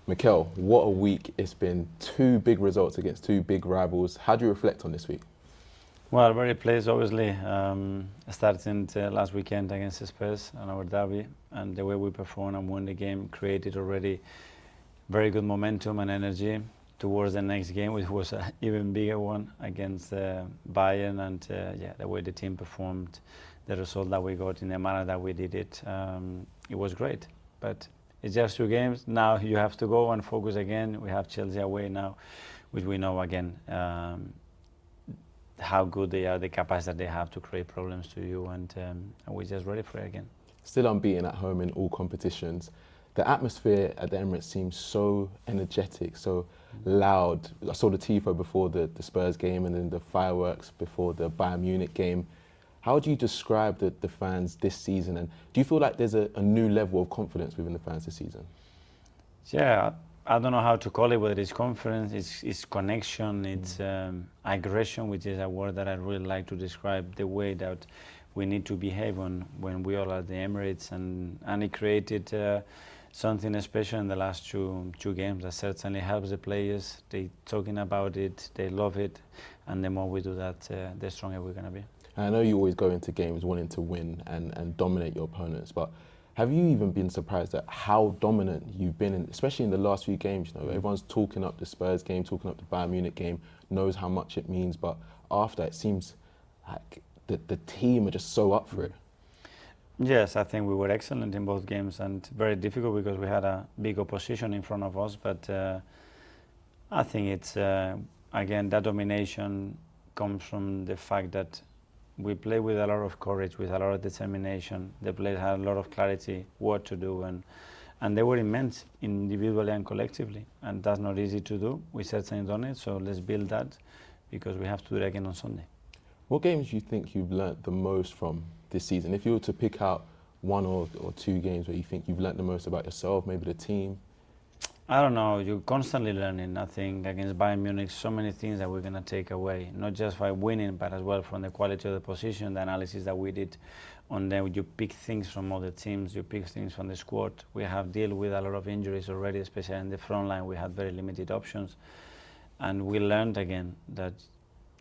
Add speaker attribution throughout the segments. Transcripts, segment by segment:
Speaker 1: Mikel, what a week it's been. Two big results against two big rivals. How do you reflect on this week?
Speaker 2: Well, very pleased, obviously, starting last weekend against the Spurs and our derby, and the way we performed and won the game created already very good momentum and energy towards the next game, which was an even bigger one against Bayern, and the way the team performed, the result that we got in the manner that we did it, it was great. But it's just two games. Now you have to go and focus again. We have Chelsea away now, which we know again how good they are, the capacity they have to create problems to you, and we're just ready for it again.
Speaker 1: Still unbeaten at home in all competitions. The atmosphere at the Emirates seems so energetic, so loud. I saw the tifo before the Spurs game and then the fireworks before the Bayern Munich game. How do you describe the fans this season, and do you feel like there's a new level of confidence within the fans this season?
Speaker 2: Yeah, I don't know how to call it, whether it's confidence, it's connection, it's aggression, which is a word that I really like to describe the way that we need to behave when we are at the Emirates, and it created something special in the last two games that certainly helps the players. They talking about it, they love it, and the more we do that, the stronger we're going to be.
Speaker 1: I know you always go into games wanting to win and dominate your opponents, but have you even been surprised at how dominant you've been, especially in the last few games? You know, everyone's talking up the Spurs game, talking up the Bayern Munich game, knows how much it means, but after it seems like the team are just so up for it.
Speaker 2: Yes, I think we were excellent in both games, and very difficult because we had a big opposition in front of us, but I think it's, again, that domination comes from the fact that we play with a lot of courage, with a lot of determination. The players had a lot of clarity what to do, and they were immense individually and collectively, and that's not easy to do. We certainly done it, so let's build that because we have to do it again on Sunday.
Speaker 1: What games do you think you've learnt the most from this season? If you were to pick out one or two games where you think you've learnt the most about yourself, maybe the team?
Speaker 2: I don't know, you're constantly learning. I think against Bayern Munich, so many things that we're going to take away, not just by winning, but as well from the quality of the position, the analysis that we did on them. You pick things from other teams, you pick things from the squad. We have dealt with a lot of injuries already, especially in the front line. We had very limited options. And we learned again that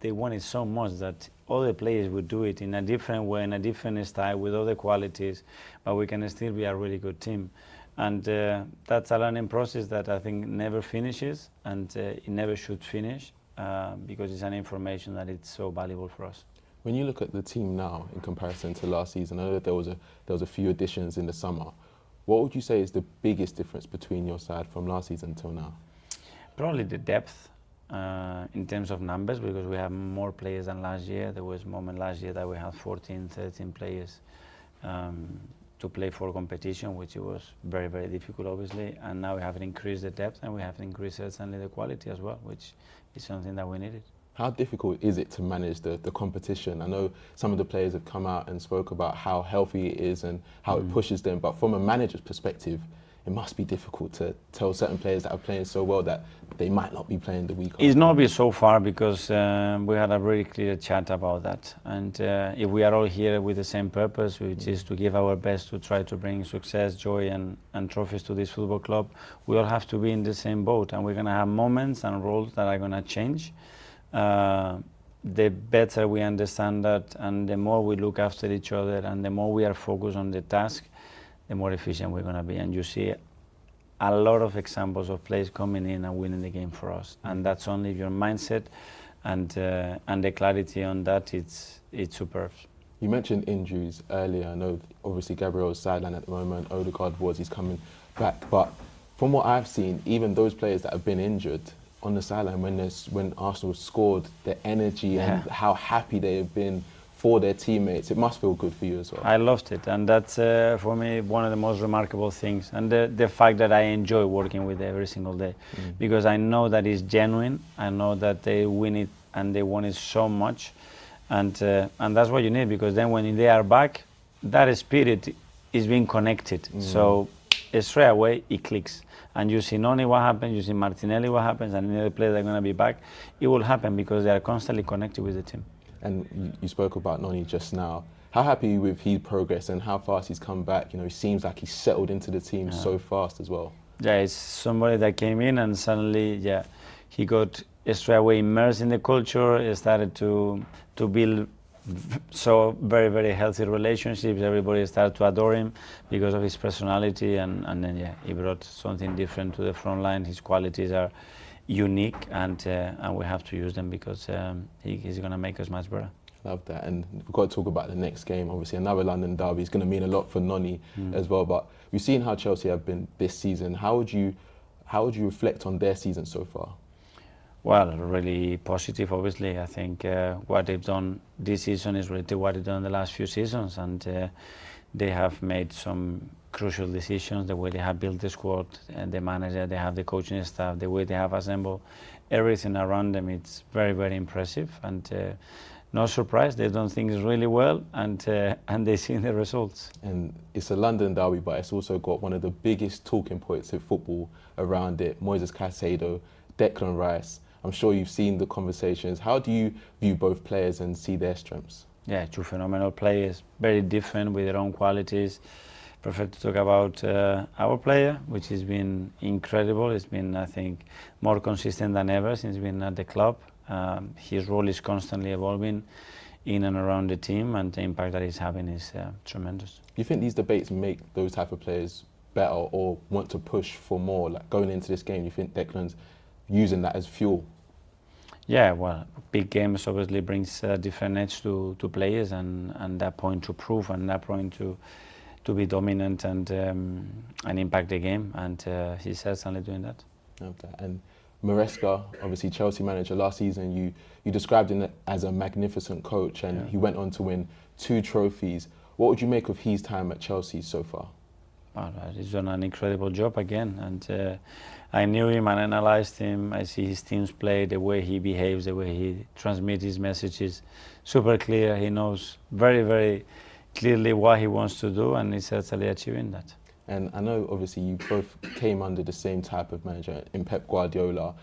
Speaker 2: they wanted so much that other players would do it in a different way, in a different style, with other qualities, but we can still be a really good team. And that's a learning process that I think never finishes, and it never should finish because it's an information that it's so valuable for us.
Speaker 1: When you look at the team now in comparison to last season, I know that there was a few additions in the summer. What would you say is the biggest difference between your side from last season until now?
Speaker 2: Probably the depth in terms of numbers, because we have more players than last year. There was a moment last year that we had 14, 13 players to play for competition, which it was very, very difficult, obviously. And now we have increased the depth, and we have increased certainly the quality as well, which is something that we needed.
Speaker 1: How difficult is it to manage the competition? I know some of the players have come out and spoke about how healthy it is and how it pushes them, but from a manager's perspective, it must be difficult to tell certain players that are playing so well that they might not be playing the week after.
Speaker 2: It's not been so far because we had a very clear chat about that. And if we are all here with the same purpose, which is to give our best to try to bring success, joy and trophies to this football club, we all have to be in the same boat, and we're going to have moments and roles that are going to change. The better we understand that, and the more we look after each other, and the more we are focused on the task, the more efficient we're going to be. And you see a lot of examples of players coming in and winning the game for us. And that's only your mindset and the clarity on that, it's superb.
Speaker 1: You mentioned injuries earlier. I know obviously Gabriel's sidelined at the moment, Odegaard he's coming back. But from what I've seen, even those players that have been injured on the sideline, when Arsenal scored, the energy and how happy they have been for their teammates, it must feel good for you as well.
Speaker 2: I loved it, and that's for me one of the most remarkable things, and the fact that I enjoy working with every single day, because I know that it's genuine. I know that they win it and they want it so much, and that's what you need, because then when they are back, that spirit is being connected. So straight away it clicks, and you see Noni what happens, you see Martinelli what happens, and the other players are going to be back. It will happen because they are constantly connected with the team.
Speaker 1: And you spoke about Noni just now. How happy are you with his progress and how fast he's come back? You know, it seems like he's settled into the team so fast as well.
Speaker 2: Yeah, it's somebody that came in and suddenly, yeah, he got straight away immersed in the culture. He started to build so very healthy relationships. Everybody started to adore him because of his personality, and then yeah, he brought something different to the front line. His qualities are unique, and we have to use them because he's going to make us much better.
Speaker 1: Love that. And we've got to talk about the next game. Obviously, another London derby is going to mean a lot for Noni as well. But we've seen how Chelsea have been this season. How would you reflect on their season so far?
Speaker 2: Well, really positive, obviously. I think what they've done this season is related to what they've done the last few seasons, and they have made some crucial decisions, the way they have built the squad, and the manager, they have the coaching staff, the way they have assembled everything around them. It's very impressive, and no surprise, they've done things really well, and they've seen the results.
Speaker 1: And it's a London derby, but it's also got one of the biggest talking points in football around it. Moises Caicedo, Declan Rice. I'm sure you've seen the conversations. How do you view both players and see their strengths?
Speaker 2: Yeah, two phenomenal players, very different with their own qualities. Prefer to talk about our player, which has been incredible. It's been, I think, more consistent than ever since being at the club. His role is constantly evolving in and around the team, and the impact that he's having is tremendous.
Speaker 1: Do you think these debates make those type of players better or want to push for more? Like going into this game, you think Declan's using that as fuel?
Speaker 2: Yeah, well, big games obviously brings a different edge to players, and that point to prove, and that point to be dominant and impact the game, and he's certainly doing that.
Speaker 1: Okay. And Maresca, obviously Chelsea manager last season, you described him as a magnificent coach, and he went on to win 2 trophies. What would you make of his time at Chelsea so far?
Speaker 2: Well, he's done an incredible job again, and I knew him and analyzed him. I see his teams play, the way he behaves, the way he transmits his messages. Super clear. He knows very clearly what he wants to do, and he's certainly achieving that.
Speaker 1: And I know obviously you both came under the same type of manager in Pep Guardiola.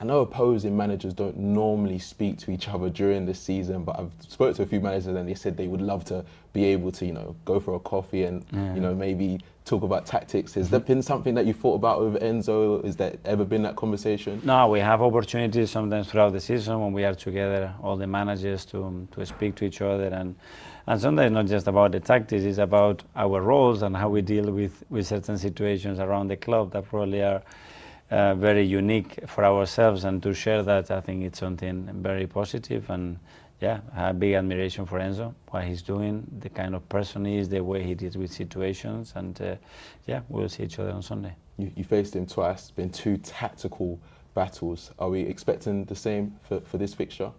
Speaker 1: I know opposing managers don't normally speak to each other during the season, but I've spoken to a few managers and they said they would love to be able to, go for a coffee and, maybe talk about tactics. Has that been something that you thought about with Enzo? Has there ever been that conversation?
Speaker 2: No, we have opportunities sometimes throughout the season when we are together, all the managers, to speak to each other, and sometimes not just about the tactics, it's about our roles and how we deal with certain situations around the club that probably are very unique for ourselves, and to share that, I think it's something very positive. And yeah, I have big admiration for Enzo, what he's doing, the kind of person he is, the way he deals with situations, and yeah, we'll see each other on Sunday.
Speaker 1: You faced him twice, been 2 tactical battles. Are we expecting the same for this fixture?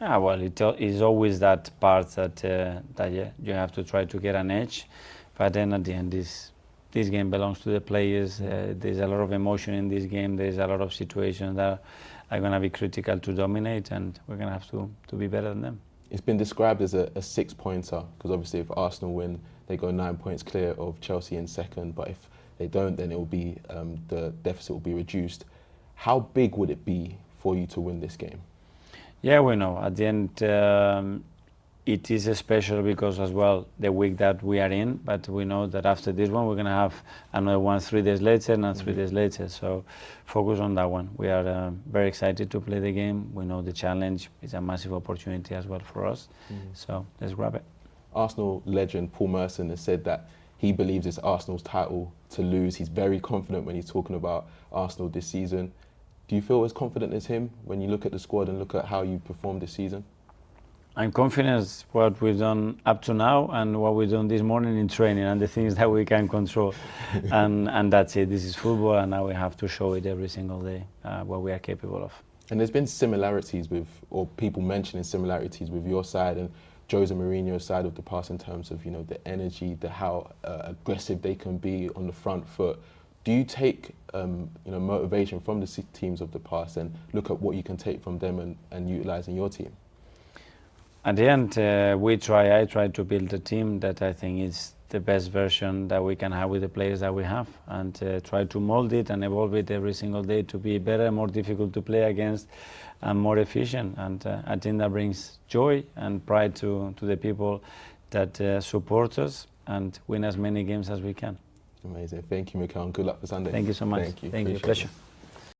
Speaker 2: Yeah, well, it's always that part that yeah, you have to try to get an edge, but then at the end, this game belongs to the players. There's a lot of emotion in this game. There's a lot of situations that are going to be critical to dominate, and we're going to have to be better than them.
Speaker 1: It's been described as a 6-pointer, because obviously if Arsenal win, they go 9 points clear of Chelsea in second, but if they don't, then it will be the deficit will be reduced. How big would it be for you to win this game?
Speaker 2: Yeah, we know. At the end, it is special because as well the week that we are in, but we know that after this one we're going to have another one 3 days later and 3 days later, so focus on that one. We are very excited to play the game. We know the challenge is a massive opportunity as well for us, so let's grab it.
Speaker 1: Arsenal legend Paul Merson has said that he believes it's Arsenal's title to lose. He's very confident when he's talking about Arsenal this season. Do you feel as confident as him when you look at the squad and look at how you performed this season?
Speaker 2: I'm confident what we've done up to now and what we've done this morning in training and the things that we can control. and that's it. This is football, and now we have to show it every single day what we are capable of.
Speaker 1: And there's been similarities with, or people mentioning similarities with your side and Jose Mourinho's side of the past in terms of, the energy, how aggressive they can be on the front foot. Do you take motivation from the teams of the past and look at what you can take from them and utilise in your team?
Speaker 2: At the end, I try to build a team that I think is the best version that we can have with the players that we have, and try to mold it and evolve it every single day to be better, more difficult to play against, and more efficient. And I think that brings joy and pride to the people that support us and win as many games as we can.
Speaker 1: Amazing. Thank you, Mikel, and good luck for Sunday.
Speaker 2: Thank you so much.
Speaker 1: Thank you.
Speaker 2: Thank you.
Speaker 1: Appreciate
Speaker 2: Pleasure.
Speaker 1: it.